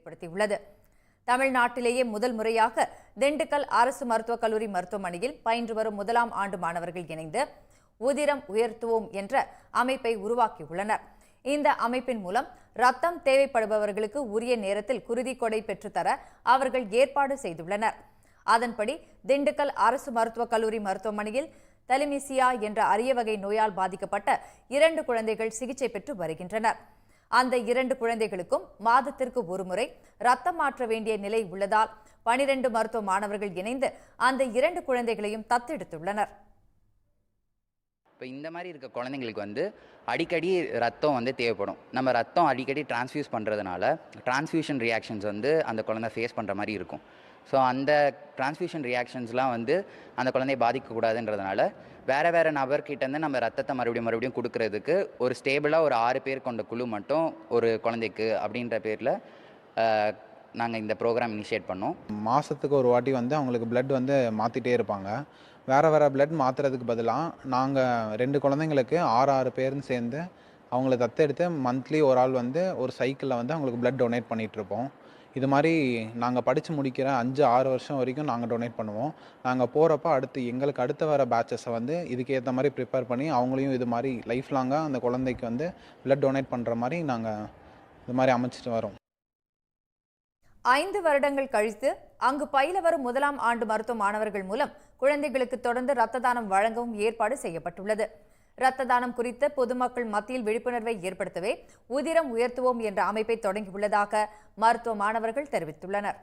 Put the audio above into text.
ஏற்படுத்தியுள்ளது. தமிழ்நாட்டிலேயே முதல் முறையாக திண்டுக்கல் அரசு மருத்துவக் கல்லூரி மருத்துவமனையில் பயின்று வரும் முதலாம் ஆண்டு மாணவர்கள் இணைந்து உதிரம் உயர்த்துவோம் என்ற அமைப்பை உருவாக்கியுள்ளனர். இந்த அமைப்பின் மூலம் ரத்தம் தேவைப்படுபவர்களுக்கு உரிய நேரத்தில் குருதி கொடை பெற்றுத்தர அவர்கள் ஏற்பாடு செய்துள்ளனர். அதன்படி திண்டுக்கல் அரசு மருத்துவக் கல்லூரி மருத்துவமனையில் தலிமிசியா என்ற அரிய வகை நோயால் பாதிக்கப்பட்ட 2 குழந்தைகள் சிகிச்சை பெற்று வருகின்றனர். அந்த 2 குழந்தைகளுக்கும் மாதத்திற்கு ஒருமுறை ரத்தம் மாற்ற வேண்டிய நிலை உள்ளதால் 12 மருத்துவ மாணவர்கள் இணைந்து அந்த 2 குழந்தைகளையும் தத்தெடுத்துள்ளனர். இப்போ இந்த மாதிரி இருக்க குழந்தைங்களுக்கு அடிக்கடி ரத்தம் தேவைப்படும். நம்ம ரத்தம் அடிக்கடி டிரான்ஸ்ஃபியூஸ் பண்ணுறதுனால டிரான்ஸ்ஃபியூஷன் ரியாக்ஷன்ஸ் அந்த குழந்தை ஃபேஸ் பண்ணுற மாதிரி இருக்கும். ஸோ அந்த டிரான்ஸ்ஃபியூஷன் ரியாக்ஷன்ஸ்லாம் அந்த குழந்தையை பாதிக்கக்கூடாதுன்றதுனால வேறு நபர்கிட்டேருந்து நம்ம ரத்தத்தை மறுபடியும் கொடுக்கறதுக்கு ஒரு ஸ்டேபிளாக ஒரு 6 பேர் கொண்ட குழு மட்டும் ஒரு குழந்தைக்கு அப்படின்ற பேரில் நாங்கள் இந்த ப்ரோக்ராம் இனிஷியேட் பண்ணோம். மாதத்துக்கு ஒரு வாட்டி அவங்களுக்கு பிளட் மாற்றிட்டே இருப்பாங்க. வேறு பிளட் மாற்றுறதுக்கு பதிலாக நாங்கள் 2 குழந்தைங்களுக்கு 6 பேர்னு சேர்ந்து அவங்கள தத்தெடுத்து மந்த்லி ஒரு ஆள் ஒரு சைக்கிளில் அவங்களுக்கு பிளட் டொனேட் பண்ணிகிட்ருப்போம். இது மாதிரி நாங்கள் படித்து முடிக்கிற 5-6 வருஷம் வரைக்கும் நாங்கள் டொனேட் பண்ணுவோம். நாங்கள் போகிறப்ப எங்களுக்கு அடுத்த வர பேட்சஸை இதுக்கேற்ற மாதிரி ப்ரிப்பேர் பண்ணி அவங்களையும் இது மாதிரி லைஃப் லாங்காக அந்த குழந்தைக்கு பிளட் டொனேட் பண்ணுற மாதிரி நாங்கள் இது மாதிரி அமைச்சிட்டு வரோம். 5 வருடங்கள் கழித்து அங்கு பயில வரும் முதலாம் ஆண்டு மருத்துவ மாணவர்கள் மூலம் குழந்தைகளுக்கு தொடர்ந்து இரத்த தானம் வழங்கவும் ஏற்பாடு செய்யப்பட்டுள்ளது. இரத்த தானம் குறித்த பொதுமக்கள் மத்தியில் விழிப்புணர்வை ஏற்படுத்தவே உதிரம் உயர்த்துவோம் என்ற அமைப்பை தொடங்கியுள்ளதாக மருத்துவ மாணவர்கள் தெரிவித்துள்ளனர்.